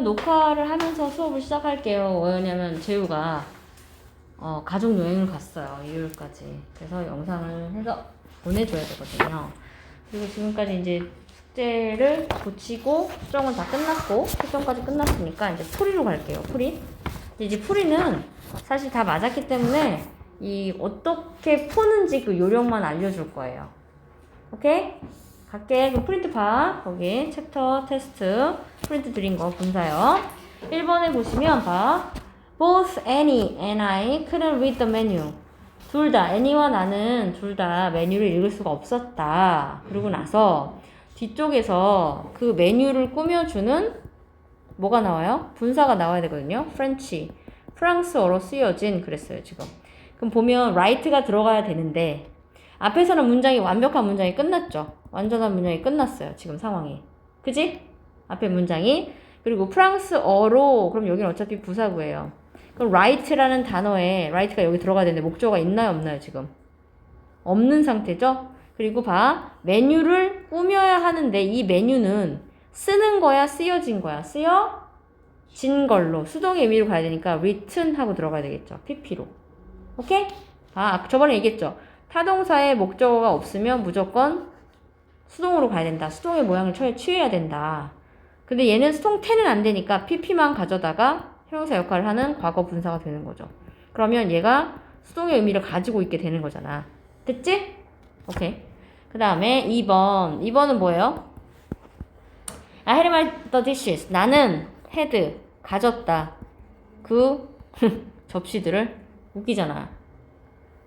지금 녹화를 하면서 수업을 시작할게요. 왜냐면 재우가 가족 여행을 갔어요. 일요일까지. 그래서 영상을 해서 보내줘야 되거든요. 그리고 지금까지 이제 숙제를 고치고 수정은 다 끝났고 수정까지 끝났으니까 이제 풀이로 갈게요. 풀이. 이제 풀이는 사실 다 맞았기 때문에 이 어떻게 푸는지 그 요령만 알려줄 거예요. 오케이? 갈게. 그 프린트 봐. 거기 챕터 테스트 프린트 드린 거 분사요. 1번에 보시면 봐. Both Annie and I couldn't read the menu. 둘 다, 애니와 나는 둘 다 메뉴를 읽을 수가 없었다. 그러고 나서 뒤쪽에서 그 메뉴를 꾸며주는 뭐가 나와요? 분사가 나와야 되거든요. 프렌치. 프랑스어로 쓰여진 그랬어요, 지금. 그럼 보면 right가 들어가야 되는데 앞에서는 문장이 완벽한 문장이 끝났죠. 완전한 문장이 끝났어요. 지금 상황이. 그지? 앞에 문장이. 그리고 프랑스어로 그럼 여기는 어차피 부사구예요. 그럼 right라는 단어에 right가 여기 들어가야 되는데 목적어가 있나요? 없나요? 지금? 없는 상태죠? 그리고 봐. 메뉴를 꾸며야 하는데 이 메뉴는 쓰는 거야? 쓰여진 거야? 쓰여진 걸로. 수동의 의미로 가야 되니까 written 하고 들어가야 되겠죠. pp로. 오케이? 저번에 얘기했죠. 타동사의 목적어가 없으면 무조건 수동으로 가야 된다. 수동의 모양을 취해야 된다. 근데 얘는 수동 태는 안 되니까 pp만 가져다가 형용사 역할을 하는 과거 분사가 되는 거죠. 그러면 얘가 수동의 의미를 가지고 있게 되는 거잖아. 됐지? 오케이. 그 다음에 2번. 2번은 뭐예요? I had my the dishes. 나는 had 가졌다. 그 접시들을. 웃기잖아.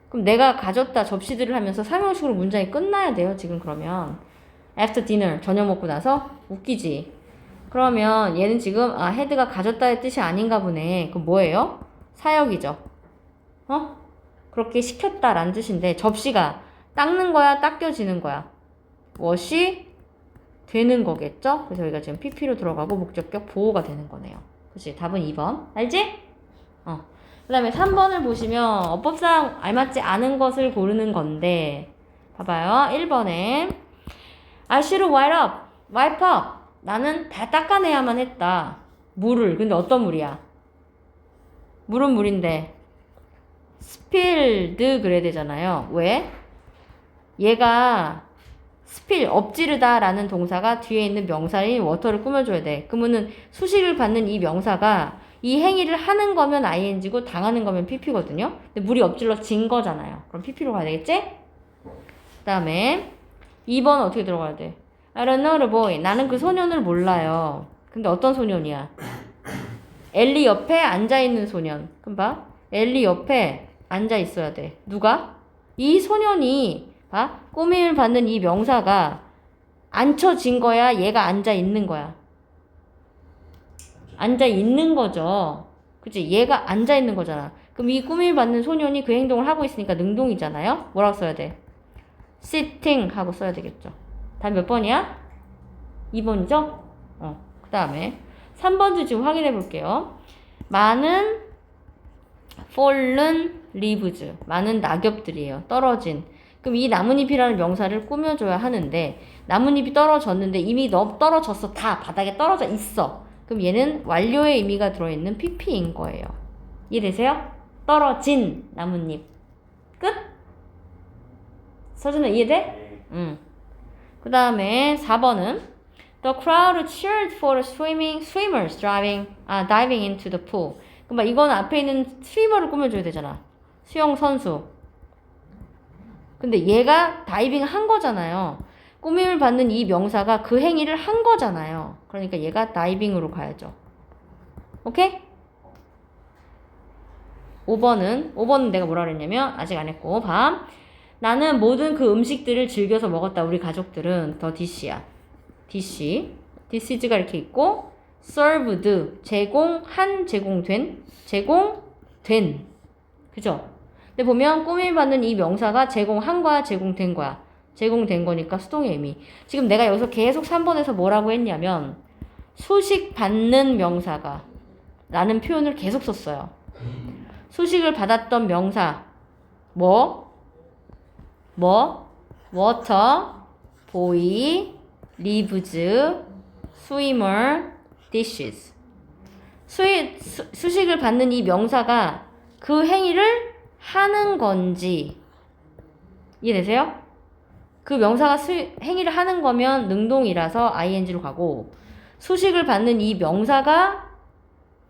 그럼 내가 가졌다 접시들을 하면서 사용식으로 문장이 끝나야 돼요. 지금 그러면 after dinner 저녁 먹고 나서 웃기지. 그러면 얘는 지금 had가 가졌다의 뜻이 아닌가 보네. 그럼 뭐예요? 사역이죠. 그렇게 시켰다라는 뜻인데 접시가 닦는 거야? 닦여지는 거야? wash이 되는 거겠죠? 그래서 여기가 지금 pp로 들어가고 목적격 보호가 되는 거네요. 그치? 답은 2번. 알지? 그 다음에 3번을 보시면 어법상 알맞지 않은 것을 고르는 건데 봐봐요. 1번에 I should wipe up. 나는 다 닦아내야만 했다. 물을. 근데 어떤 물이야? 물은 물인데 spilled 그래야 되잖아요. 왜? 얘가 spill, 엎지르다 라는 동사가 뒤에 있는 명사인 water를 꾸며줘야 돼. 그러면은 수식을 받는 이 명사가 이 행위를 하는 거면 ing고 당하는 거면 pp거든요. 근데 물이 엎질러진 거잖아요. 그럼 pp로 가야 되겠지? 그 다음에 2번 어떻게 들어가야 돼? I don't know the boy. 나는 그 소년을 몰라요. 근데 어떤 소년이야? 엘리 옆에 앉아있는 소년. 그럼 봐. 엘리 옆에 앉아있어야 돼. 누가? 이 소년이 봐. 꾸밈을 받는 이 명사가 앉혀진 거야? 얘가 앉아있는 거야? 앉아있는 거죠. 그치? 얘가 앉아있는 거잖아. 그럼 이 꾸밈을 받는 소년이 그 행동을 하고 있으니까 능동이잖아요? 뭐라고 써야 돼? sitting 하고 써야 되겠죠. 답 몇 번이야? 2번이죠? 그 다음에 3번도 지금 확인해 볼게요. 많은 fallen leaves. 많은 낙엽들이에요. 떨어진. 그럼 이 나뭇잎이라는 명사를 꾸며줘야 하는데 나뭇잎이 떨어졌는데 이미 떨어졌어. 다 바닥에 떨어져 있어. 그럼 얘는 완료의 의미가 들어있는 pp인 거예요. 이해되세요? 떨어진 나뭇잎. 끝? 서준아 이해돼? 응. 그 다음에 4번은 The crowd cheered for the swimmers diving into the pool. 그럼 이거는 앞에 있는 스위머를 꾸며줘야 되잖아. 수영 선수. 근데 얘가 다이빙 한 거잖아요. 꾸밈을 받는 이 명사가 그 행위를 한 거잖아요. 그러니까 얘가 다이빙으로 가야죠. 오케이? 5번은 내가 뭐라 그랬냐면 아직 안 했고 봐. 나는 모든 그 음식들을 즐겨서 먹었다. 우리 가족들은 더 디시야. 디시. 디시즈가 이렇게 있고 served 제공한 제공된 그죠? 근데 보면 꾸밈 받는 이 명사가 제공한 거야 제공된 거야. 제공된 거니까 수동의 의미. 지금 내가 여기서 계속 3번에서 뭐라고 했냐면 수식 받는 명사가 라는 표현을 계속 썼어요. 수식을 받았던 명사 water, boy, leaves, swimmer, dishes. 수식을 받는 이 명사가 그 행위를 하는 건지 이해되세요? 그 명사가 행위를 하는 거면 능동이라서 ing로 가고 수식을 받는 이 명사가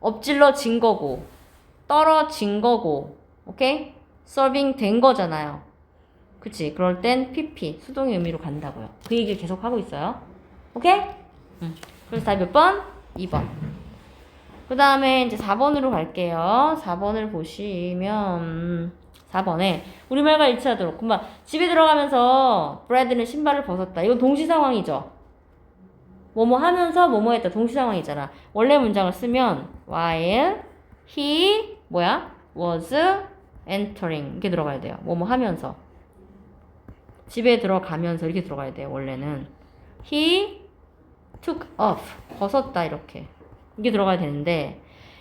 엎질러진 거고 떨어진 거고 오케이? 서빙 된 거잖아요. 그치? 그럴 땐 pp 수동의 의미로 간다고요. 그 얘기를 계속 하고 있어요. 오케이? 그래서 답이 몇 번? 2번. 그 다음에 이제 4번으로 갈게요. 4번을 보시면 4번에 우리말과 일치하도록 그만 집에 들어가면서 브래드는 신발을 벗었다. 이건 동시 상황이죠. 뭐뭐 하면서 뭐뭐 했다. 동시 상황이잖아. 원래 문장을 쓰면 while he was entering 이렇게 들어가야 돼요. 뭐뭐 하면서 집에 들어가면서 이렇게 들어가야 돼요. 원래는 he took off 벗었다 이렇게 이게 들어가야 되는데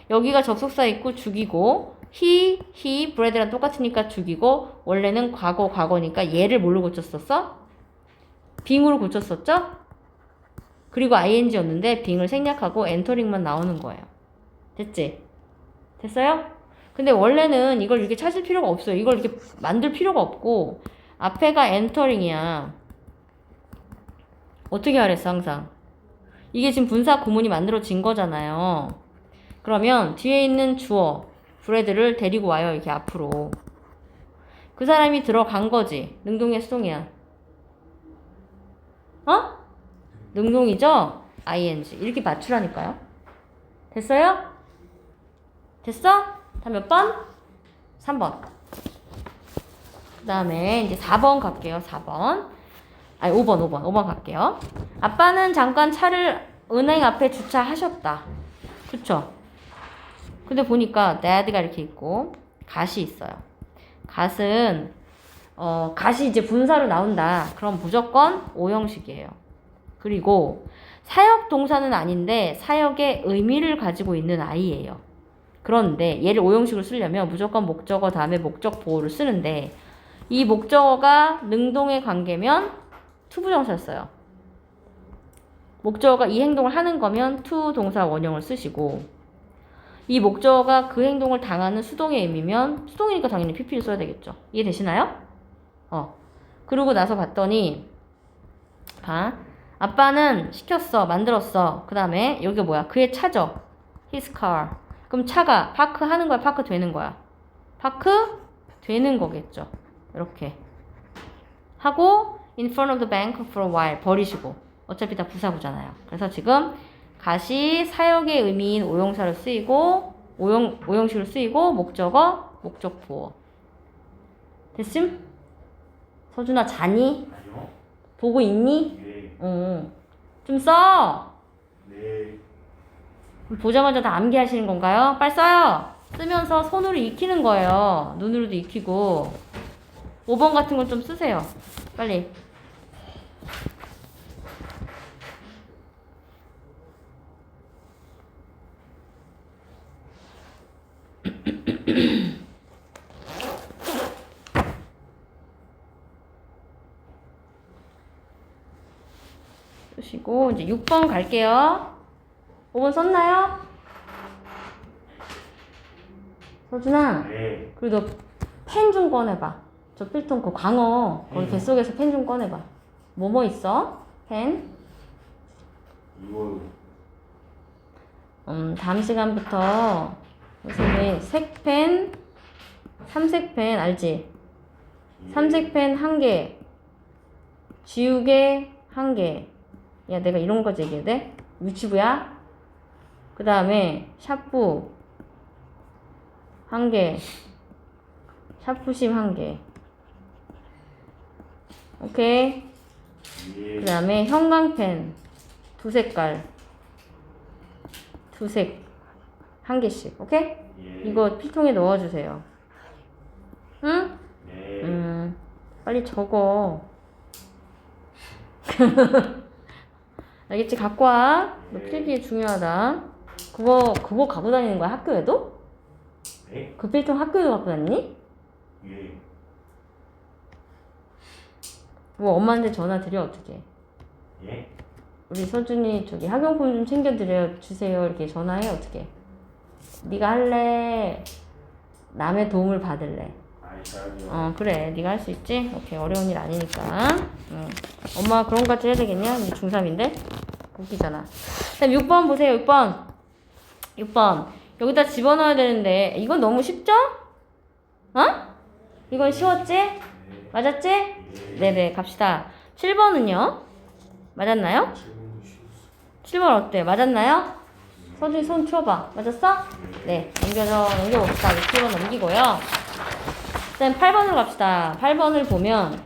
여기가 접속사 있고 죽이고 he, 브래드랑 똑같으니까 죽이고 원래는 과거니까 얘를 뭘로 고쳤었어? 빙으로 고쳤었죠? 그리고 ing였는데 빙을 생략하고 엔터링만 나오는 거예요. 됐지? 됐어요? 근데 원래는 이걸 이렇게 찾을 필요가 없어요. 이걸 이렇게 만들 필요가 없고 앞에가 엔터링이야. 어떻게 하랬어 항상? 이게 지금 분사 구문이 만들어진 거잖아요. 그러면 뒤에 있는 주어 브래드를 데리고 와요. 이렇게 앞으로. 그 사람이 들어간 거지. 능동이야 수동이야? 어? 능동이죠? ing. 이렇게 맞추라니까요. 됐어요? 됐어? 다 몇 번? 3번. 그 다음에 이제 4번 갈게요. 4번. 아니 5번 갈게요. 아빠는 잠깐 차를 은행 앞에 주차하셨다. 그쵸? 근데 보니까 dad가 이렇게 있고 gat이 있어요. gat은 gat이 이제 분사로 나온다. 그럼 무조건 오형식이에요. 그리고 사역 동사는 아닌데 사역의 의미를 가지고 있는 아이예요. 그런데 얘를 오형식으로 쓰려면 무조건 목적어 다음에 목적 보호를 쓰는데 이 목적어가 능동의 관계면 투부정사를 써요. 목적어가 이 행동을 하는 거면 to 동사 원형을 쓰시고 이 목적어가 그 행동을 당하는 수동의 의미면 수동이니까 당연히 pp를 써야 되겠죠. 이해되시나요? 그러고 나서 봤더니 봐. 아빠는 시켰어. 만들었어. 그 다음에 여기 뭐야? 그의 차죠. his car. 그럼 차가 파크 하는 거야? 파크 되는 거야? 파크 되는 거겠죠. 이렇게 하고 in front of the bank for a while 버리시고 어차피 다 부사구잖아요. 그래서 지금 gat이 사역의 의미인 오형사로 쓰이고 오형식으로 쓰이고 목적어 목적 보어 됐음? 서준아 자니? 아니요. 보고 있니? 네. 좀 써! 네. 보자마자 다 암기하시는 건가요? 빨리 써요! 쓰면서 손으로 익히는 거예요. 눈으로도 익히고 5번 같은 건 좀 쓰세요. 빨리. 쓰시고 이제 6번 갈게요. 5번 썼나요? 서준아. 네. 그리고 너 펜 좀 꺼내봐. 저 필통 그 광어 거기 뱃속에서 펜 좀 꺼내봐. 뭐 있어? 펜? 이거 다음 시간부터 선생님이 색펜, 삼색펜 알지? 삼색펜 1개, 지우개 1개. 야 내가 이런 거까지 얘기해야 돼? 유치부야? 그 다음에 샤프 1개, 샤프심 1개. 오케이? 예. 그 다음에 형광펜 2색깔 2색 1개씩. 오케이? 예. 이거 필통에 넣어주세요. 응? 네. 빨리 적어. 알겠지? 갖고 와. 너 필기 중요하다. 그거 갖고 다니는 거야, 학교에도? 네? 그 필통 학교에도 갖고 다니니? 예. 뭐 엄마한테 전화 드려, 어떻게? 예? 우리 서준이 저기 학용품 좀 챙겨드려 주세요. 이렇게 전화해, 어떻게? 네가 할래? 남의 도움을 받을래? 알겠어요. 그래. 네가 할 수 있지? 오케이. 어려운 일 아니니까. 엄마 그런 거 같이 해야 되겠냐? 이제 중3인데? 웃기잖아. 그다음 6번 보세요. 6번. 여기다 집어넣어야 되는데 이건 너무 쉽죠? 어? 이건 쉬웠지? 맞았지? 네네. 갑시다. 7번은요? 맞았나요? 7번 어때? 맞았나요? 서준이 손 치워봐. 맞았어? 네. 넘겨봅시다. 7번 넘기고요. 그 다음 8번으로 갑시다. 8번을 보면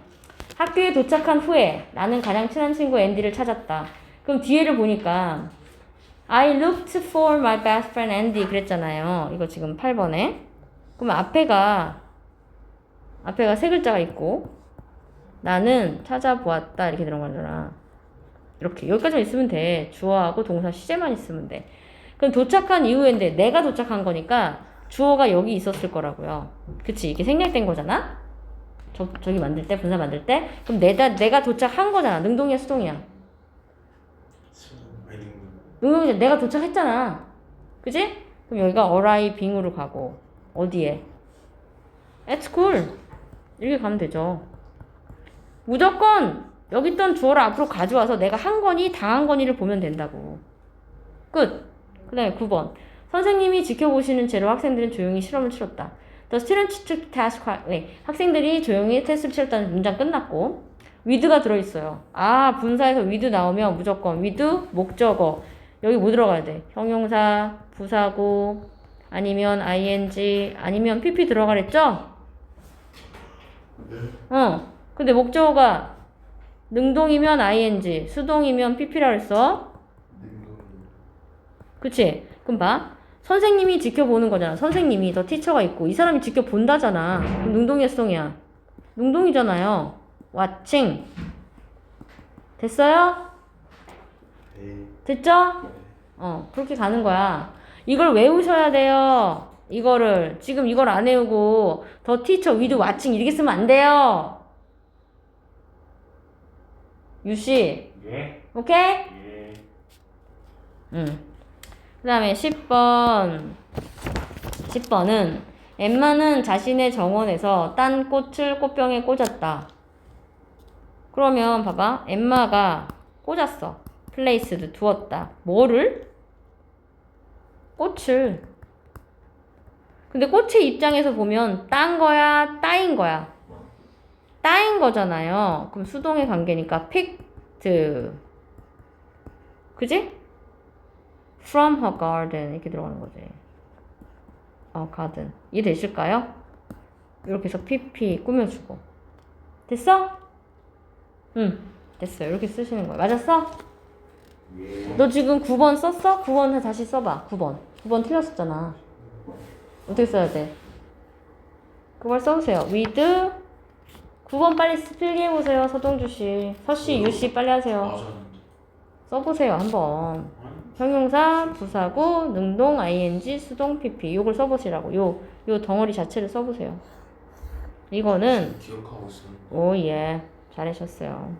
학교에 도착한 후에 나는 가장 친한 친구 앤디를 찾았다. 그럼 뒤에를 보니까 I looked for my best friend Andy 그랬잖아요. 이거 지금 8번에. 그럼 앞에가 세 글자가 있고 나는 찾아보았다 이렇게 들어간 거잖아. 이렇게 여기까지만 있으면 돼. 주어하고 동사 시제만 있으면 돼. 그럼 도착한 이후인데 내가 도착한 거니까 주어가 여기 있었을 거라고요. 그치? 이게 생략된 거잖아? 저기 만들 때, 분사 만들 때. 그럼 내가 도착한 거잖아. 능동이야, 수동이야? 능동이야. 내가 도착했잖아. 그치? 그럼 여기가 arriving으로 가고 어디에? at school. 이렇게 가면 되죠. 무조건 여기 있던 주어를 앞으로 가져와서 내가 한 거니 당한 거니를 보면 된다고. 끝. 그 다음에 9번. 선생님이 지켜보시는 채로 학생들은 조용히 실험을 치렀다. The students took task quietly. 학생들이 조용히 테스트를 치렀다는 문장 끝났고 with가 들어있어요. 분사에서 with 나오면 무조건 with, 목적어. 여기 뭐 들어가야 돼? 형용사, 부사구, 아니면 ing, 아니면 pp 들어가랬죠? 근데 목적어가 능동이면 ing, 수동이면 pp라 그랬어. 그치? 그럼 봐. 선생님이 지켜보는 거잖아. 선생님이 더 티처가 있고 이 사람이 지켜본다잖아. 그럼 능동이야 수동이야? 능동이잖아요. watching. 됐어요? 됐죠? 그렇게 가는 거야. 이걸 외우셔야 돼요. 지금 이걸 안 외우고 더 티처 with watching 이렇게 쓰면 안 돼요. 유씨. 예. 오케이? 예. 그 다음에 10번은 엠마는 자신의 정원에서 딴 꽃을 꽃병에 꽂았다. 그러면 봐봐. 엠마가 꽂았어. placed, 두었다. 뭐를? 꽃을. 근데 꽃의 입장에서 보면 딴 거야? 따인 거야? 따인 거잖아요. 그럼 수동의 관계니까 picked. 그지? From her garden 이렇게 들어가는 거지. garden. 이해되실까요? 이렇게 해서 pp 꾸며주고. 됐어? 응. 됐어. 이렇게 쓰시는 거야. 맞았어? 예. 너 지금 9번 썼어? 9번 다시 써봐. 9번 틀렸었잖아. 어떻게 써야 돼? 그걸 써보세요. with 9번 빨리 필기해보세요. 서동주씨. 서씨, 유씨 빨리 하세요. 써보세요. 한번. 형용사, 부사구, 능동, ing, 수동, pp. 요걸 써보시라고. 요 덩어리 자체를 써보세요. 이거는 기억하고 있어요. 오, 예. 잘하셨어요.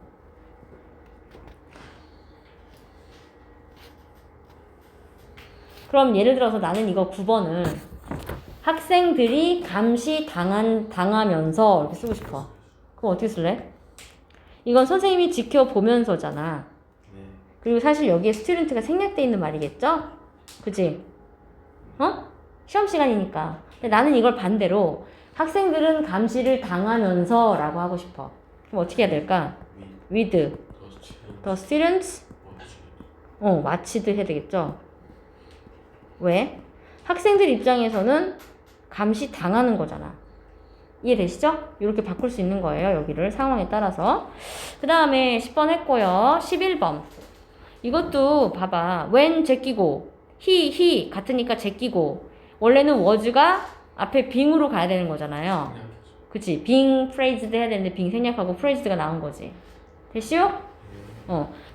그럼 예를 들어서 나는 이거 9번을 학생들이 감시 당하면서 이렇게 쓰고 싶어. 그럼 어떻게 쓸래? 이건 선생님이 지켜보면서잖아. 네. 그리고 사실 여기에 스튜던트가 생략돼 있는 말이겠죠? 그치? 시험 시간이니까. 근데 나는 이걸 반대로 학생들은 감시를 당하면서 라고 하고 싶어. 그럼 어떻게 해야 될까? with the students watched 해야 되겠죠? 왜? 학생들 입장에서는 감시 당하는 거잖아. 이해되시죠? 이렇게 바꿀 수 있는 거예요. 여기를 상황에 따라서. 그 다음에 10번 했고요. 11번. 이것도 봐봐. when 제끼고 he 같으니까 제끼고 원래는 was가 앞에 being으로 가야 되는 거잖아요. 그치? being phrased 해야 되는데 being 생략하고 phrased가 나온 거지. 됐시요?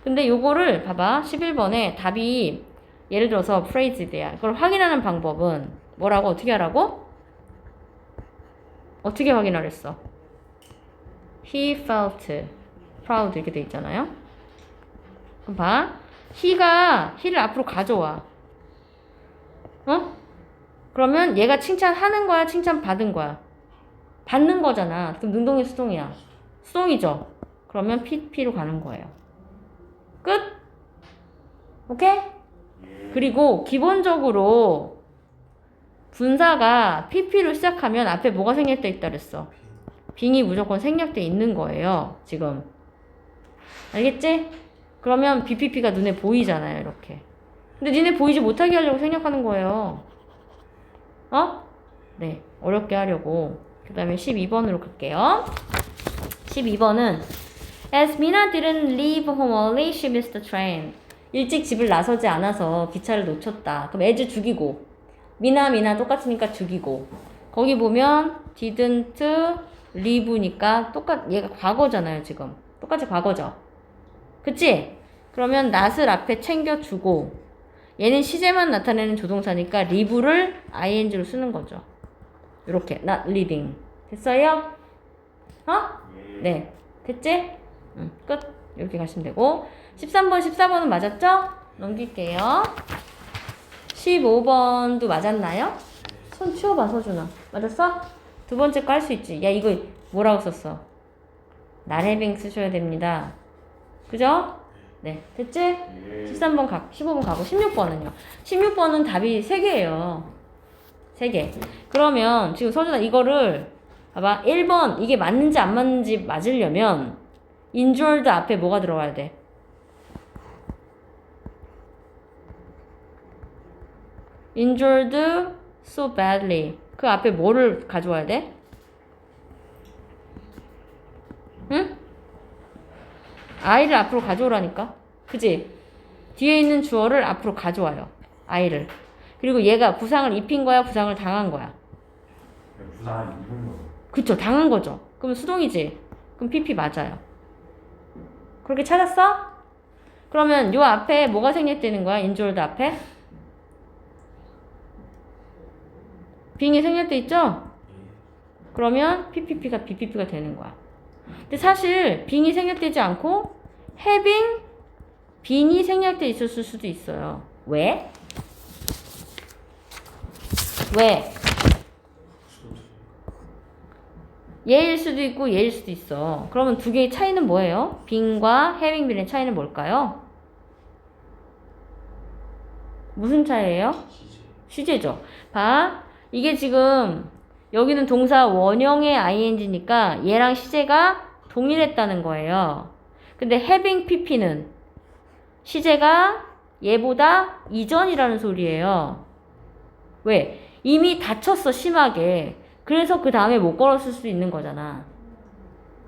근데 요거를 봐봐. 11번에 답이 예를 들어서 phrased야. 그걸 확인하는 방법은 뭐라고? 어떻게 하라고? 어떻게 확인하랬어? He felt proud 이렇게 돼 있잖아요. 그럼 봐. he를 앞으로 가져와. 그러면 얘가 칭찬하는 거야, 칭찬받은 거야? 받는 거잖아. 그럼 능동이 수동이야. 수동이죠. 그러면 PP로 가는 거예요. 끝? 오케이? 그리고 기본적으로 분사가 PP로 시작하면 앞에 뭐가 생략돼 있다 그랬어? 빙이 무조건 생략돼 있는 거예요. 지금. 알겠지? 그러면 BPP가 눈에 보이잖아요. 이렇게. 근데 니네 보이지 못하게 하려고 생략하는 거예요. 어? 네. 어렵게 하려고. 그 다음에 12번으로 갈게요. 12번은 As Mina didn't leave home early, she missed the train. 일찍 집을 나서지 않아서 기차를 놓쳤다. 그럼 as 죽이고 미나 똑같으니까 죽이고 거기 보면 didn't leave니까 얘가 과거잖아요. 지금 똑같이 과거죠. 그치? 그러면 not을 앞에 챙겨주고 얘는 시제만 나타내는 조동사니까 leave를 ing로 쓰는 거죠. 이렇게 not leaving 됐어요? 어? 네 됐지? 끝. 이렇게 가시면 되고 13번 14번은 맞았죠? 넘길게요. 15번도 맞았나요? 손 치워봐 서준아. 맞았어? 두 번째 거 할 수 있지. 야 이거 뭐라고 썼어? 나래빙 쓰셔야 됩니다. 그죠? 네 됐지? 13번 15번 가고 16번은요. 16번은 답이 3개예요. 3개. 그러면 지금 서준아 이거를 봐봐. 1번 이게 맞는지 안 맞는지 맞으려면 injured 앞에 뭐가 들어가야 돼? injured so badly. 그 앞에 뭐를 가져와야 돼? 응? I를 앞으로 가져오라니까. 그지? 뒤에 있는 주어를 앞으로 가져와요. I를. 그리고 얘가 부상을 입힌 거야? 부상을 당한 거야? 부산 입은 거. 그쵸. 당한 거죠. 그럼 수동이지. 그럼 PP 맞아요. 그렇게 찾았어? 그러면 요 앞에 뭐가 생략되는 거야? injured 앞에? 빙이 생략돼 있죠? 그러면 PPP가 BPP가 되는 거야. 근데 사실 빙이 생략되지 않고 having 빙이 생략돼 있었을 수도 있어요. 왜? 왜? 얘일 수도 있고 얘일 수도 있어. 그러면 두 개의 차이는 뭐예요? 빙과 having 빙의 차이는 뭘까요? 무슨 차이예요? 시제죠. 봐. 이게 지금 여기는 동사 원형의 ing니까 얘랑 시제가 동일했다는 거예요. 근데 having pp는 시제가 얘보다 이전이라는 소리예요. 왜? 이미 다쳤어 심하게. 그래서 그 다음에 못 걸었을 수도 있는 거잖아.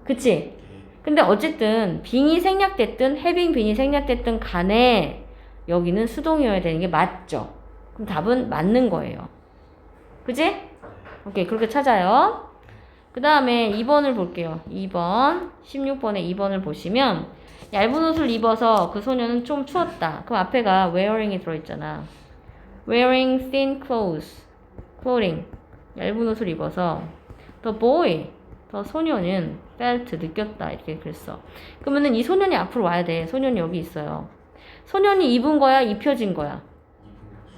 그치? 근데 어쨌든 빙이 생략됐든 having 빙이 생략됐든 간에 여기는 수동이어야 되는 게 맞죠? 그럼 답은 맞는 거예요. 그치? 오케이 그렇게 찾아요. 그 다음에 2번을 볼게요. 2번 16번에 2번을 보시면 얇은 옷을 입어서 그 소녀는 좀 추웠다. 그럼 앞에가 wearing이 들어있잖아. wearing thin clothing 얇은 옷을 입어서 the boy 소녀는 felt 느꼈다 이렇게 그랬어. 그러면은 이 소년이 앞으로 와야 돼. 소년이 여기 있어요. 소년이 입은 거야? 입혀진 거야?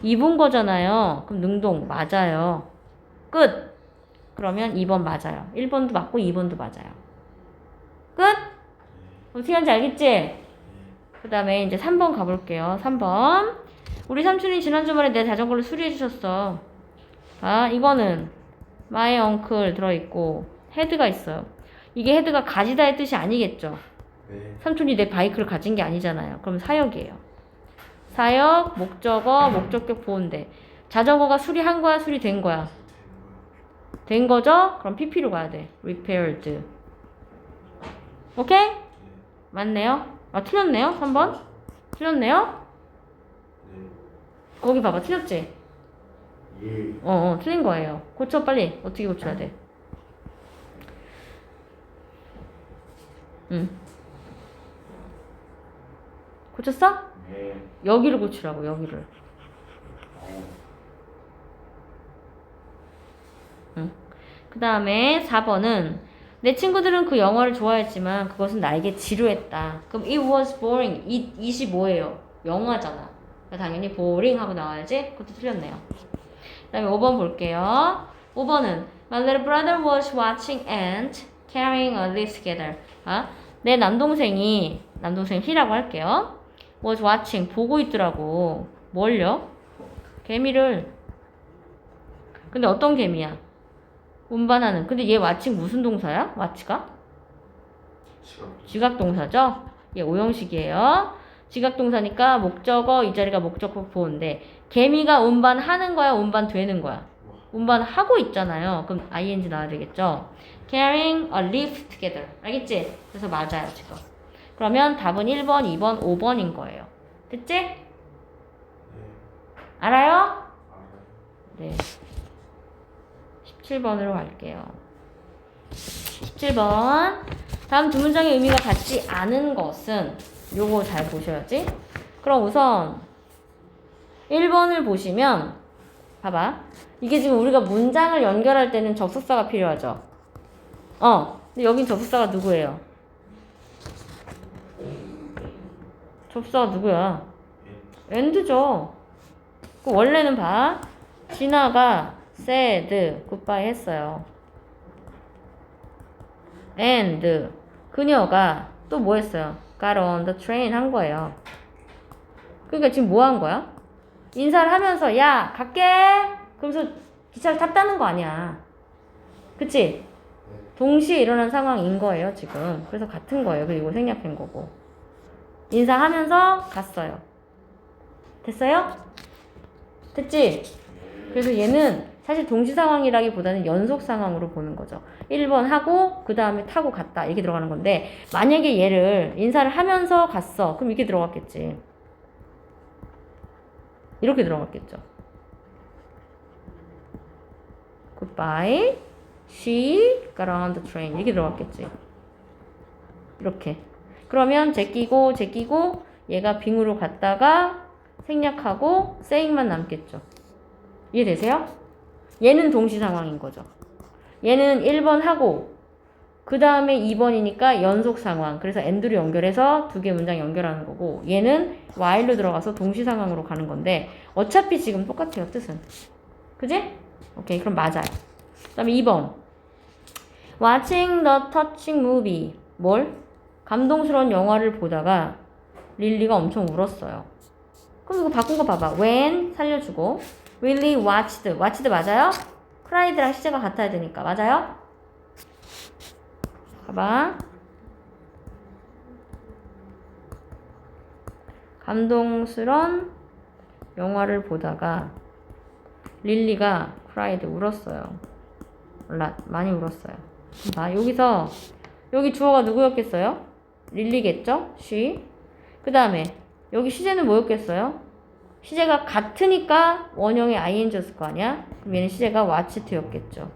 입은 거잖아요. 그럼 능동 맞아요. 끝. 그러면 2번 맞아요. 1번도 맞고 2번도 맞아요. 끝? 어떻게 하는지 알겠지? 그 다음에 이제 3번 가볼게요. 3번. 우리 삼촌이 지난 주말에 내 자전거를 수리해 주셨어. 아, 이거는 my uncle 들어있고 헤드가 있어요. 이게 헤드가 가지다의 뜻이 아니겠죠? 네. 삼촌이 내 바이크를 가진 게 아니잖아요. 그럼 사역이에요. 사역, 목적어, 목적격 보호인데 자전거가 수리한 거야? 수리된 거야? 된 거죠? 그럼 PP로 가야 돼. repaired. 오케이? 맞네요. 아, 틀렸네요? 3번? 틀렸네요? 거기 봐봐. 틀렸지? 예. 틀린 거예요. 고쳐 빨리. 어떻게 고쳐야 돼? 고쳤어? 네. 여기를 고치라고. 여기를. 그 다음에 4번은 내 친구들은 그 영화를 좋아했지만 그것은 나에게 지루했다. 그럼 it was boring. it이 뭐예요? 영화잖아. 당연히 boring 하고 나와야지. 그것도 틀렸네요. 그다음에 5번 볼게요. 5번은 My little brother was watching and carrying a leaf together. 내 남동생 H라고 할게요. was watching, 보고 있더라고. 뭘요? 개미를. 근데 어떤 개미야? 운반하는. 근데 얘 watching 무슨 동사야? watch가? 지각 동사죠? 얘 오형식이에요. 지각 동사니까 목적어 이 자리가 목적어 보호인데 개미가 운반하는 거야, 운반되는 거야? 운반하고 있잖아요. 그럼 ing 나와야 되겠죠? Carrying a leaf together. 알겠지? 그래서 맞아요, 지금. 그러면 답은 1번, 2번, 5번인 거예요. 됐지? 알아요? 네. 17번으로 갈게요. 17번. 다음 두 문장의 의미가 같지 않은 것은 요거 잘 보셔야지. 그럼 우선 1번을 보시면 봐봐. 이게 지금 우리가 문장을 연결할 때는 접속사가 필요하죠. 근데 여긴 접속사가 누구예요? 접속사가 누구야? and죠. 원래는 봐. 진아가 said goodbye 했어요. and 그녀가 또 뭐 했어요? got on the train 한 거예요. 그러니까 지금 뭐 한 거야? 인사를 하면서 야 갈게 그러면서 기차를 탔다는 거 아니야. 그치? 동시에 일어난 상황인 거예요 지금. 그래서 같은 거예요. 그리고 생략한 거고. 인사하면서 갔어요. 됐어요? 됐지? 그래서 얘는 사실 동시 상황이라기보다는 연속 상황으로 보는 거죠. 1번 하고 그 다음에 타고 갔다 이렇게 들어가는 건데 만약에 얘를 인사를 하면서 갔어. 그럼 이렇게 들어갔겠지. 이렇게 들어갔겠죠. Goodbye. She got on the train. 이렇게 들어갔겠지. 이렇게. 그러면 제끼고 얘가 빙으로 갔다가 생략하고 saying만 남겠죠. 이해되세요? 얘는 동시 상황인 거죠. 얘는 1번 하고 그 다음에 2번이니까 연속 상황. 그래서 and로 연결해서 두 개 문장 연결하는 거고 얘는 while로 들어가서 동시 상황으로 가는 건데 어차피 지금 똑같아요. 뜻은. 그지? 오케이. 그럼 맞아요. 그 다음에 2번 Watching the touching movie. 뭘? 감동스러운 영화를 보다가 릴리가 엄청 울었어요. 그럼 이거 바꾼 거 봐봐. When 살려주고 Really watched. watched 맞아요? cried랑 시제가 같아야 되니까. 맞아요? 봐봐. 감동스러운 영화를 보다가 릴리가 cried 울었어요. 많이 울었어요. 봐, 여기서 여기 주어가 누구였겠어요? 릴리겠죠? she. 그 다음에 여기 시제는 뭐였겠어요? 시제가 같으니까 원형의 ing였을 거 아니야? 그럼 얘는 시제가 watched였겠죠.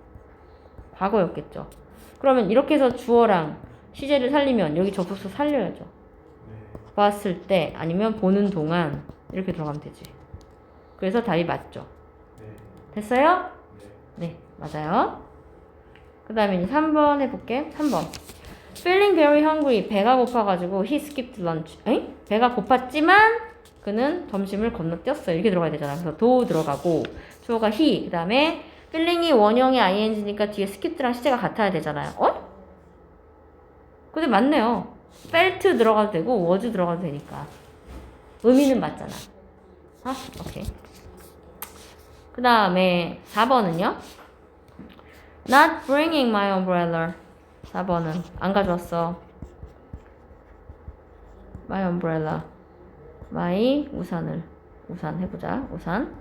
과거였겠죠. 그러면 이렇게 해서 주어랑 시제를 살리면 여기 접속사 살려야죠. 봤을 때 아니면 보는 동안 이렇게 들어가면 되지. 그래서 답이 맞죠. 됐어요? 네, 맞아요. 그 다음에 이제 3번 해볼게. 3번. Feeling very hungry. 배가 고파가지고 he skipped lunch. 엥? 배가 고팠지만 그는 점심을 건너뛰었어요. 이렇게 들어가야 되잖아. 그래서 do 들어가고 주어가 he. 그 다음에 feeling이 원형의 ing니까 뒤에 skipped랑 시제가 같아야 되잖아요. 근데 맞네요. felt 들어가도 되고 was 들어가도 되니까 의미는 맞잖아. 오케이. 그 다음에 4번은요. Not bringing my umbrella. 4번은 안 가져왔어. My umbrella. my 우산 해보자. 우산.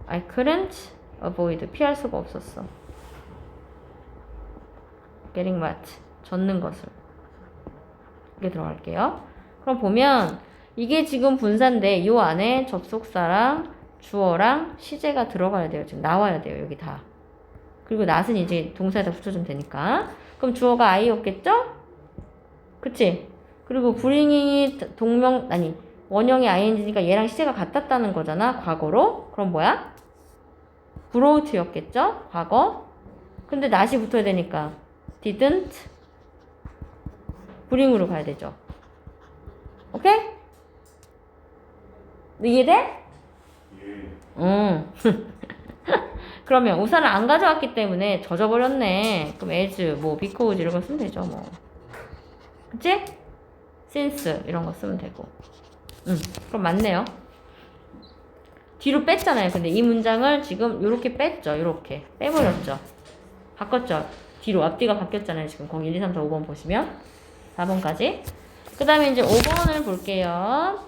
I couldn't avoid. 피할 수가 없었어. getting wet. 젖는 것을. 이렇게 들어갈게요. 그럼 보면 이게 지금 분사인데 요 안에 접속사랑 주어랑 시제가 들어가야 돼요. 지금 나와야 돼요. 여기 다. 그리고 not은 이제 동사에다 붙여주면 되니까. 그럼 주어가 I였겠죠? 그치? 그리고 bringing이 원형이 ing니까 얘랑 시제가 같았다는 거잖아. 과거로. 그럼 뭐야? brought였겠죠? 과거. 근데 not이 붙어야 되니까 didn't bring으로 가야 되죠. 오케이? 이해돼? 응. 그러면 우산을 안 가져왔기 때문에 젖어버렸네. 그럼 as, 뭐 because 이런 거 쓰면 되죠 뭐. 그치? since 이런 거 쓰면 되고. 그럼 맞네요. 뒤로 뺐잖아요. 근데 이 문장을 지금 요렇게 뺐죠. 요렇게 빼버렸죠. 바꿨죠. 뒤로 앞뒤가 바뀌었잖아요. 지금 거기 1, 2, 3, 4, 5번 보시면 4번까지. 그 다음에 이제 5번을 볼게요.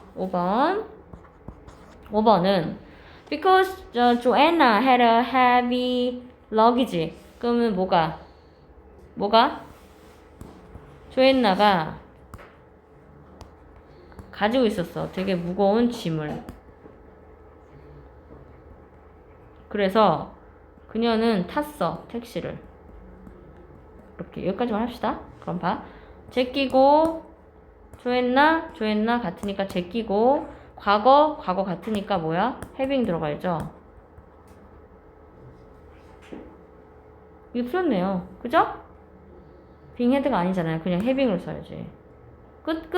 5번은 because Joanna had a heavy luggage. 그러면 뭐가? 조앤나가 가지고 있었어. 되게 무거운 짐을. 그래서 그녀는 탔어. 택시를. 이렇게 여기까지만 합시다. 그럼 봐. 제끼고 조앤나 같으니까 제끼고 과거 같으니까 뭐야? having 들어가야죠. 이거 풀었네요. 그죠? being had가 아니잖아요. 그냥 having으로 써야지. 끝.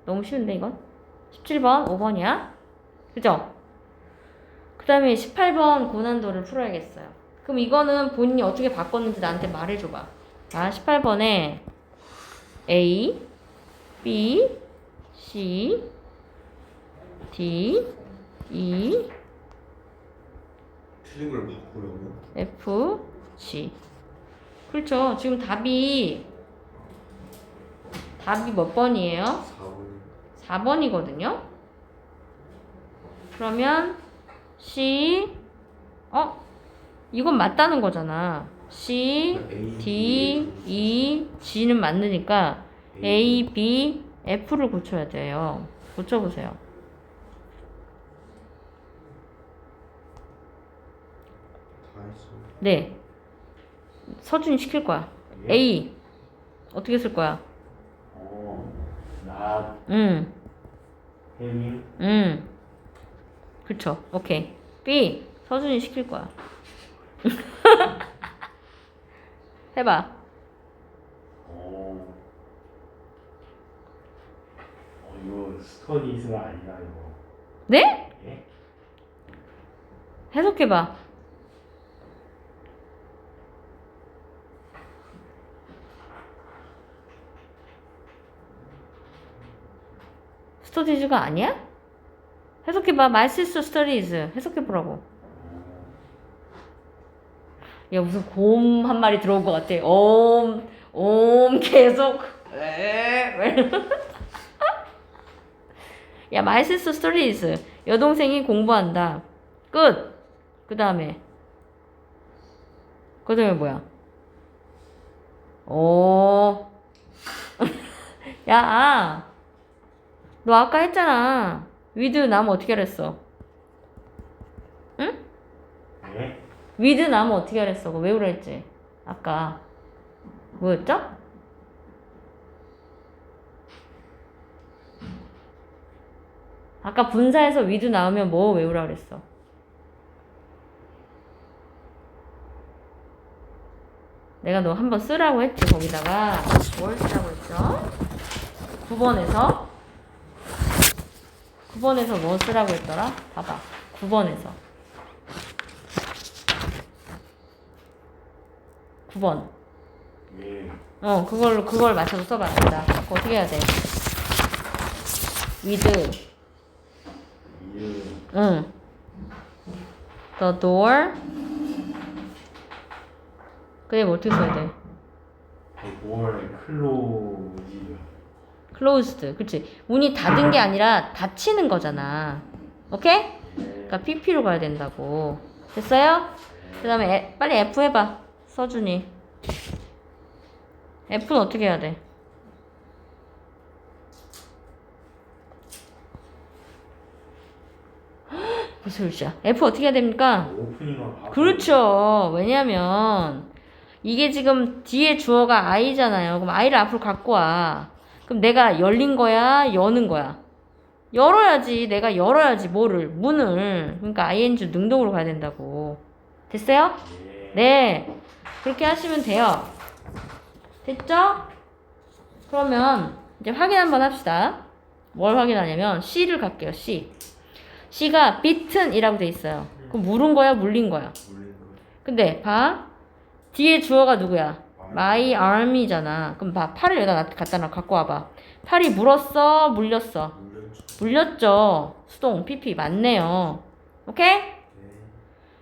너무 쉬운데 이건? 17번 5번이야. 그죠? 그 다음에 18번 고난도를 풀어야겠어요. 그럼 이거는 본인이 어떻게 바꿨는지 나한테 말해줘봐. 자, 18번에 A, B, C, D, E, 틀린 걸 바꾸려고. F, G. 그렇죠. 지금 답이 몇 번이에요? 4번. 4번이거든요. 그러면 C, 이건 맞다는 거잖아. C, D, E, G는 맞으니까 A, B, F를 고쳐야 돼요. 고쳐보세요. 다 했어. 네. 서준이 시킬 거야. 예? A. 어떻게 쓸 거야? 나 혜민. 그쵸. 오케이. B. 서준이 시킬 거야. 해봐. 이거 스터디스가 아니다 이거. 네? 예? 해석해봐. 스터디즈가 아니야? 해석해봐. My sister studies. 해석해보라고. 야, 무슨 곰 한 마리 들어온 것 같아. 계속. 야, my sister studies. 여동생이 공부한다. 끝. 그 다음에 뭐야? 야, 너 아까 했잖아. with 나면 어떻게 하랬어? 응? 예? with 나면 어떻게 하랬어? 그거 외우라 했지? 아까 뭐였죠? 아까 분사에서 with 나오면 뭐 외우라 그랬어? 내가 너 한번 쓰라고 했지. 거기다가 뭘 쓰라고 했죠? 9번에서 뭐 쓰라고 했더라? 봐봐. 9번에서 9번. 예. 그걸 맞춰서 써봐. 자, 그거 어떻게 해야 돼? with. 응. The door. 그게 뭐 어떻게 써야 돼? 뭘 클로지드. closed. 그치? 문이 닫은 게 아니라 닫히는 거잖아. 오케이? 그러니까 PP로 가야 된다고. 됐어요? 그 다음에 빨리 F 해봐. 서준이. F는 어떻게 해야 돼? 무슨 글씨야? F 어떻게 해야 됩니까? 오프닝을 바꿔. 그렇죠. 왜냐면 이게 지금 뒤에 주어가 I잖아요. 그럼 I를 앞으로 갖고 와. 그럼 내가 열린 거야? 여는 거야? 열어야지. 내가 열어야지. 뭐를? 문을. 그러니까 ing 능동으로 가야 된다고. 됐어요? 예. 네. 그렇게 하시면 돼요. 됐죠? 그러면 이제 확인 한번 합시다. 뭘 확인하냐면 C를 갈게요. C. C가 bitten 이라고 돼 있어요. 그럼 물은 거야? 물린 거야? 물린 거. 근데 봐. 뒤에 주어가 누구야? my arm이잖아. 그럼 봐. 팔을 여기다 갖다 놔. 갖고 와봐. 팔이 물었어? 물렸어? 물렸죠. 수동, PP. 맞네요. 오케이?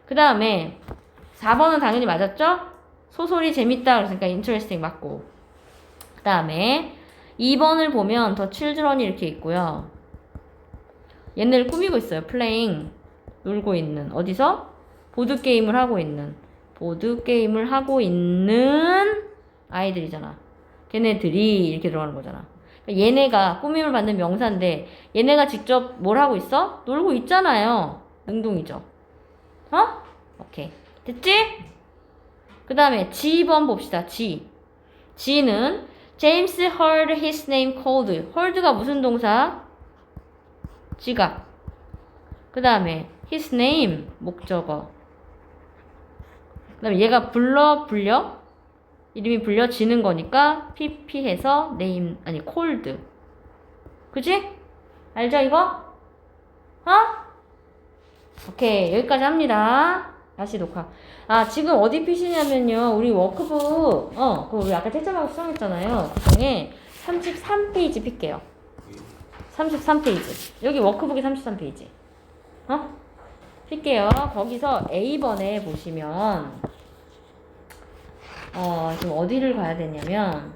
그 다음에 4번은 당연히 맞았죠? 소설이 재밌다. 그러니까 interesting 맞고. 그 다음에 2번을 보면 더 children이 이렇게 있고요. 얘네를 꾸미고 있어요. playing. 놀고 있는. 어디서? 보드게임을 하고 있는. 보드게임을 하고 있는 아이들이잖아. 걔네들이 이렇게 들어가는 거잖아. 그러니까 얘네가 꾸밈을 받는 명사인데 얘네가 직접 뭘 하고 있어? 놀고 있잖아요. 능동이죠. 어? 오케이. 됐지? 그 다음에 G번 봅시다. G는 James heard his name called. heard가 무슨 동사? 지각. 그 다음에 his name 목적어. 그 다음에 얘가 불려 이름이 불려지는 거니까 pp해서 name 아니 called. 그치? 알죠 이거? 어? 오케이 여기까지 합니다. 다시 녹화. 아 지금 어디 피시냐면요 우리 워크북 그 우리 아까 채점하고 수정했잖아요. 그 중에 33페이지 필게요. 33페이지. 여기 워크북이 33페이지. 필게요. 거기서 A번에 보시면 지금 어디를 가야 되냐면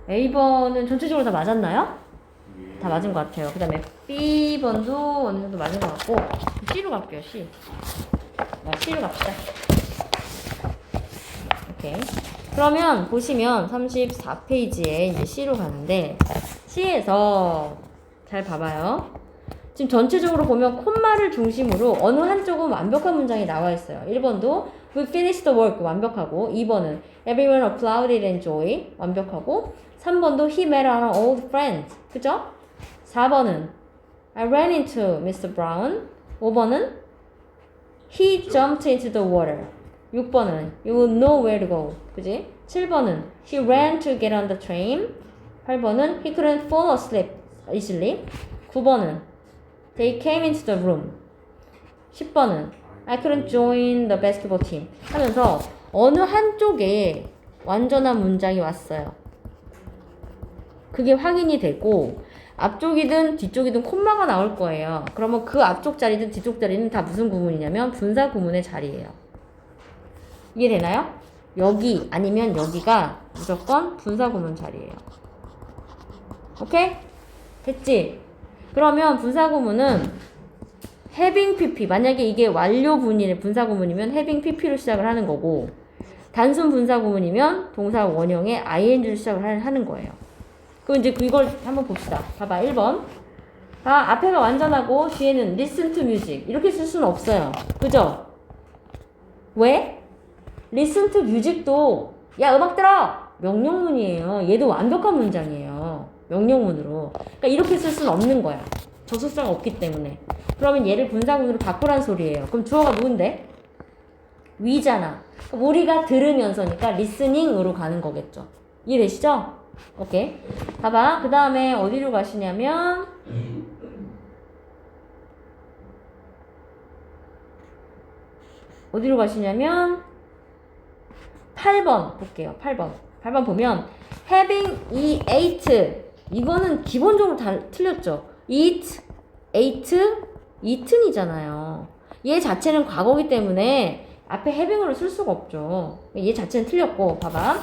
A번은 전체적으로 다 맞았나요? 다 맞은 것 같아요. 그 다음에 B번도 어느 정도 맞은 것 같고 C로 갈게요. C로 갑시다. 오케이. 그러면 보시면 34페이지에 이제 C로 가는데 C에서 잘 봐봐요. 지금 전체적으로 보면 콤마를 중심으로 어느 한쪽은 완벽한 문장이 나와 있어요. 1번도 We finished the work 완벽하고 2번은 Everyone applauded and joy 완벽하고 3번도 He met an old friend 그죠? 4번은 I ran into Mr. Brown 5번은 He jumped into the water 6번은 You will know where to go 그지? 7번은 He ran to get on the train 8번은 He couldn't fall asleep easily 9번은 They came into the room 10번은 I couldn't join the basketball team 하면서 어느 한쪽에 완전한 문장이 왔어요. 그게 확인이 되고 앞쪽이든 뒤쪽이든 콤마가 나올 거예요. 그러면 그 앞쪽 자리든 뒤쪽 자리는 다 무슨 구문이냐면 분사 구문의 자리예요. 이해되나요? 여기 아니면 여기가 무조건 분사 구문 자리예요. 오케이? 됐지? 그러면 분사 구문은 having pp 만약에 이게 완료 분인의 분사 구문이면 having pp로 시작을 하는 거고 단순 분사 구문이면 동사 원형에 ing로 시작을 하는 거예요. 그럼 이제 이걸 한번 봅시다. 봐봐 1번 앞에가 완전하고 뒤에는 listen to music 이렇게 쓸 수는 없어요. 그죠? 왜? listen to music도 야 음악 들어! 명령문이에요. 얘도 완벽한 문장이에요. 명령문으로. 그러니까 이렇게 쓸 수는 없는 거야. 접속사가 없기 때문에. 그러면 얘를 분사구문으로 바꾸란 소리예요. 그럼 주어가 누군데? 위잖아. 그럼 우리가 들으면서니까 listening으로 가는 거겠죠. 이해되시죠? 오케이. 봐봐. 그 다음에 어디로 가시냐면 어디로 가시냐면 8번 볼게요. 8번 보면 having ate 이거는 기본적으로 다 틀렸죠. eat, ate, eaten이잖아요. 얘 자체는 과거기 때문에 앞에 having으로 쓸 수가 없죠. 얘 자체는 틀렸고 봐봐.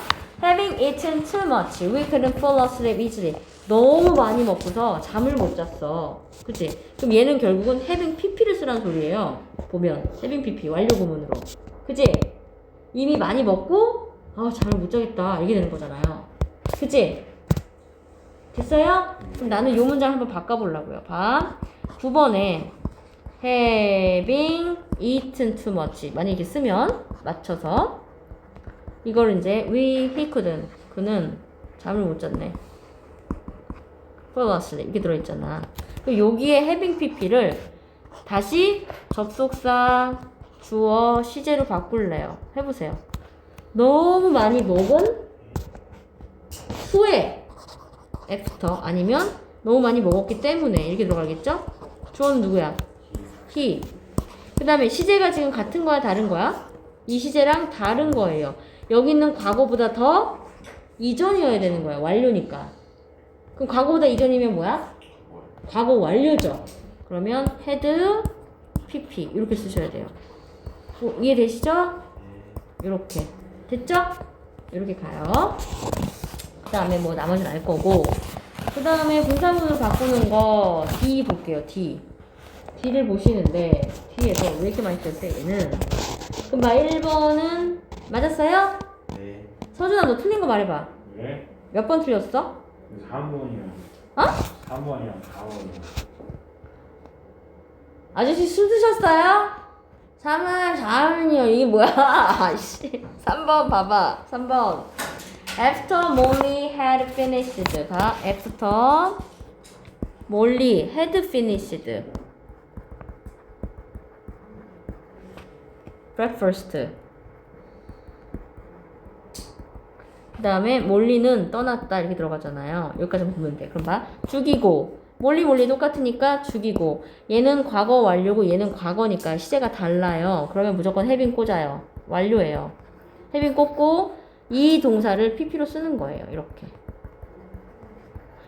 having eaten too much, we couldn't fall asleep easily. 너무 많이 먹고서 잠을 못 잤어. 그치? 그럼 얘는 결국은 having pp를 쓰라는 소리예요. 보면 having pp 완료 구문으로. 그치? 이미 많이 먹고 잠을 못 자겠다 이렇게 되는 거잖아요. 그치? 됐어요? 그럼 나는 요 문장 한번 바꿔보려고요. 봐. 9번에 having eaten too much 만약에 이렇게 쓰면 맞춰서 이걸 이제 he couldn't 그는 잠을 못 잤네. fall asleep 이렇게 들어있잖아. 그럼 여기에 having pp를 다시 접속사 주어 시제로 바꿀래요. 해보세요. 너무 많이 먹은 후에 after 아니면 너무 많이 먹었기 때문에 이렇게 들어가겠죠? 주어는 누구야? he. 그 다음에 시제가 지금 같은 거야 다른 거야? 이 시제랑 다른 거예요. 여기 있는 과거보다 더 이전이어야 되는 거야. 완료니까. 그럼 과거보다 이전이면 뭐야? 과거 완료죠. 그러면 had pp 이렇게 쓰셔야 돼요. 이해되시죠? 이렇게 됐죠? 이렇게 가요. 그 다음에 뭐 나머지는 알 거고. 그 다음에 분사문으로 바꾸는 거 D 볼게요. D를 보시는데 D에서 왜 이렇게 많이 썼어요? 얘는. 그럼 1번은 맞았어요? 네. 서준아 너 틀린 거 말해봐. 네. 몇 번 틀렸어? 3번이랑 어? 3번이랑 4번이랑 아저씨 술 드셨어요? 3월 4월이요. 이게 뭐야? 아씨. 3번 봐봐. 3번. After Molly had finished. 봐. After Molly had finished breakfast. 그 다음에 몰리는 떠났다 이렇게 들어가잖아요. 여기까지 보면 돼. 그럼 봐. 죽이고. 몰리 똑같으니까 죽이고. 얘는 과거 완료고 얘는 과거니까 시제가 달라요. 그러면 무조건 having 꽂아요. 완료예요. having 꽂고 이 동사를 pp로 쓰는 거예요. 이렇게.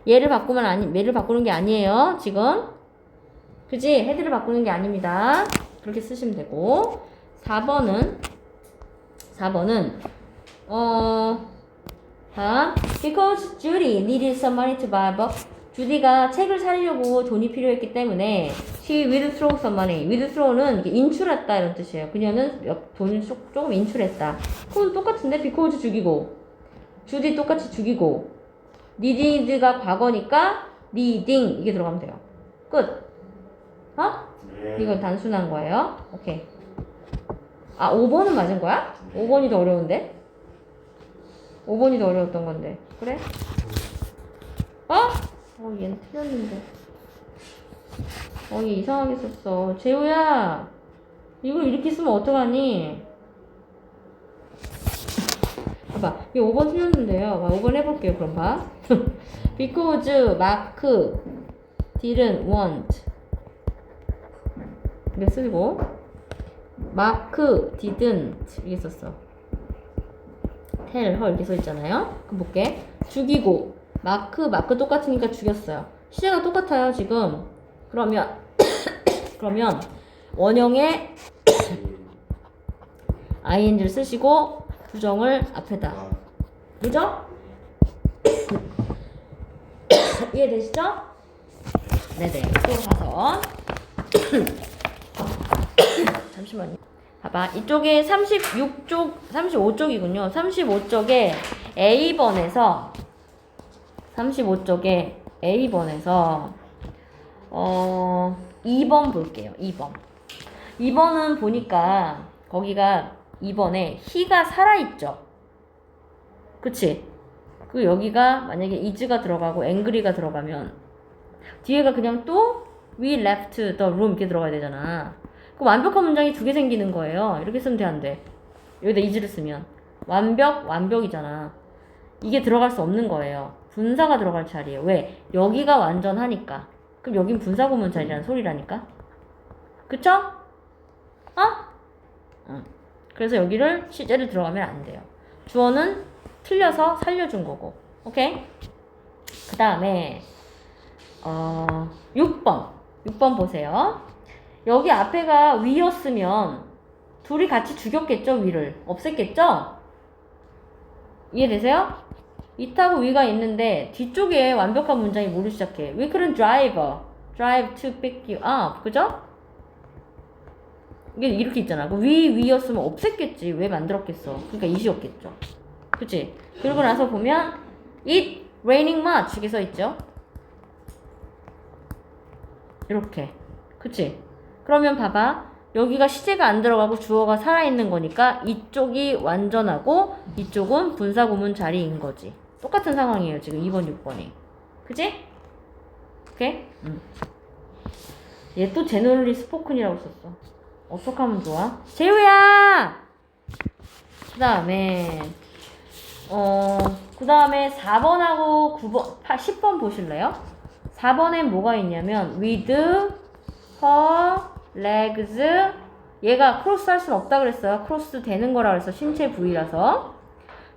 얘를 바꾸는 게 아니에요. 지금. 그지? head를 바꾸는 게 아닙니다. 그렇게 쓰시면 되고. 4번은 because Judy needed some money to buy a book. 주디가 책을 사려고 돈이 필요했기 때문에 she withdrew some money. withdraw는 인출했다 이런 뜻이에요. 그녀는 돈을 조금 인출했다. 그건 똑같은데 because 죽이고 주디 똑같이 죽이고 needed가 과거니까 needing 이게 들어가면 돼요. 끝. 네. 이건 단순한 거예요. 오케이. 5번은 맞은 거야? 5번이 더 어려운데? 5번이 더 어려웠던 건데. 그래? 얘는 틀렸는데. 얘 이상하게 썼어. 재우야! 이걸 이렇게 쓰면 어떡하니? 봐봐. 얘 5번 틀렸는데요. 5번 해볼게요. 그럼 봐. Because Mark didn't want. 이렇게 쓰고. Mark didn't. 이렇게 썼어. tell her 이렇게 써있잖아요. 그럼 볼게. 죽이고. 마크 똑같으니까 죽였어요. 시제가 똑같아요, 지금. 그러면 원형에 ing를 쓰시고 부정을 앞에다. 그죠? 이해되시죠? 네네. 또 가서 잠시만요. 봐봐. 이쪽에 35쪽이군요. 35쪽에 A번에서 2번 볼게요. 2번은 보니까 거기가 2번에 he가 살아있죠. 그치? 그 여기가 만약에 is가 들어가고 angry가 들어가면 뒤에가 그냥 또 we left the room 이렇게 들어가야 되잖아. 그 완벽한 문장이 두 개 생기는 거예요. 이렇게 쓰면 돼, 안 돼? 여기다 is를 쓰면 완벽이잖아. 이게 들어갈 수 없는 거예요. 분사가 들어갈 자리예요. 왜? 여기가 완전하니까. 그럼 여긴 분사구문 자리라는 소리라니까. 그쵸? 응. 그래서 여기를 시제를 들어가면 안 돼요. 주어는 틀려서 살려준 거고. 오케이? 그 다음에 6번 보세요. 여기 앞에가 위였으면 둘이 같이 죽였겠죠? 위를. 없앴겠죠? 이해되세요? it하고 we가 있는데 뒤쪽에 완벽한 문장이 뭐로 시작해? We couldn't drive to pick you up. 그죠? 이게 이렇게 있잖아. we였으면 없앴겠지. 왜 만들었겠어? 그러니까 it이었겠죠. 그치? 그러고 나서 보면 it raining much 이렇게 써있죠? 이렇게. 그치? 그러면 봐봐. 여기가 시제가 안 들어가고 주어가 살아있는 거니까 이쪽이 완전하고 이쪽은 분사구문 자리인 거지. 똑같은 상황이에요. 지금 2번, 6번이. 그치? 오케이? 얘 또 제너럴리 스포큰이라고 썼어. 어떡하면 좋아? 재우야! 그 다음에 4번하고 9번, 10번 보실래요? 4번엔 뭐가 있냐면 with her legs 얘가 크로스 할 수는 없다 그랬어요. 크로스 되는 거라 그래서 신체 부위라서.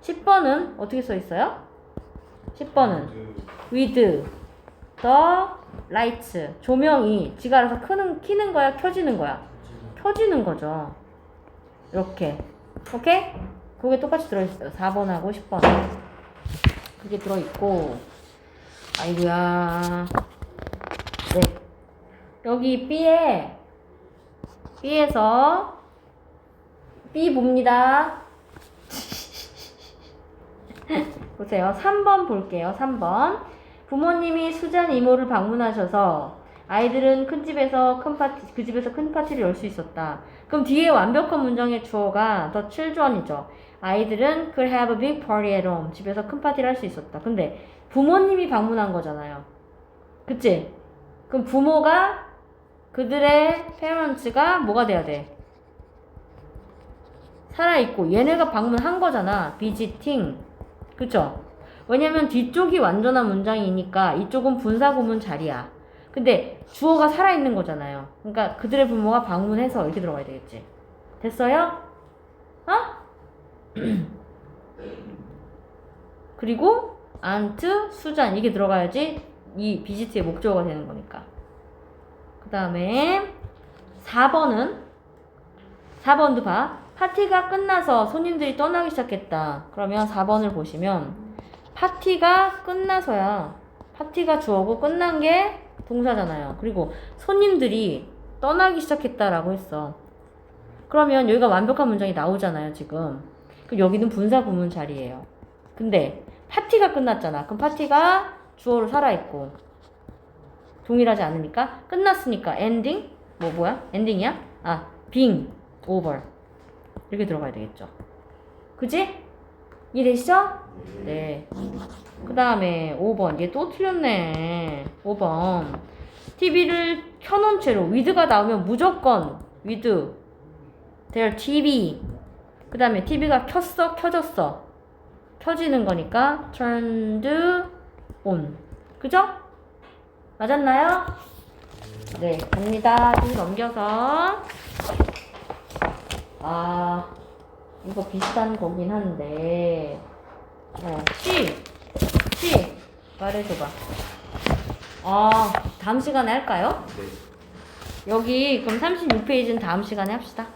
10번은 어떻게 써 있어요? 10번은 with the lights. 조명이 지가 알아서 키는 거야, 켜지는 거야? 켜지는 거죠. 이렇게. 오케이? 그게 똑같이 들어있어요. 4번하고 10번. 그게 들어있고. 아이고야. 네. 여기 B에서 B 봅니다. 보세요. 3번 볼게요. 3번. 부모님이 수잔 이모를 방문하셔서 아이들은 그 집에서 큰 파티를 열 수 있었다. 그럼 뒤에 완벽한 문장의 주어가 the children이죠. 아이들은 could have a big party at home. 집에서 큰 파티를 할 수 있었다. 근데 부모님이 방문한 거잖아요. 그치? 그럼 부모가 그들의 parents가 뭐가 돼야 돼? 살아있고 얘네가 방문한 거잖아. visiting. 그쵸? 왜냐면 뒤쪽이 완전한 문장이니까 이쪽은 분사구문 자리야. 근데 주어가 살아있는 거잖아요. 그러니까 그들의 부모가 방문해서 이렇게 들어가야 되겠지. 됐어요? 어? 그리고 aunt, 수잔 이게 들어가야지 이 비지트의 목적어가 되는 거니까. 그 다음에 4번도 봐. 파티가 끝나서 손님들이 떠나기 시작했다. 그러면 4번을 보시면 파티가 끝나서야. 파티가 주어고 끝난 게 동사잖아요. 그리고 손님들이 떠나기 시작했다라고 했어. 그러면 여기가 완벽한 문장이 나오잖아요, 지금. 그럼 여기는 분사 구문 자리예요. 근데 파티가 끝났잖아. 그럼 파티가 주어로 살아있고 동일하지 않으니까 끝났으니까 엔딩? 뭐야? 엔딩이야? 아, being over 이렇게 들어가야 되겠죠. 그지? 이해되시죠? 네. 그 다음에 5번. 얘 또 틀렸네. 5번. TV를 켜놓은 채로 with가 나오면 무조건 with their TV. 그 다음에 TV가 켜졌어. 켜지는 거니까 turned on. 그죠? 맞았나요? 네, 갑니다. 좀 넘겨서. 이거 비슷한 거긴 한데. C. 말해줘봐. 다음 시간에 할까요? 네. 여기, 그럼 36페이지는 다음 시간에 합시다.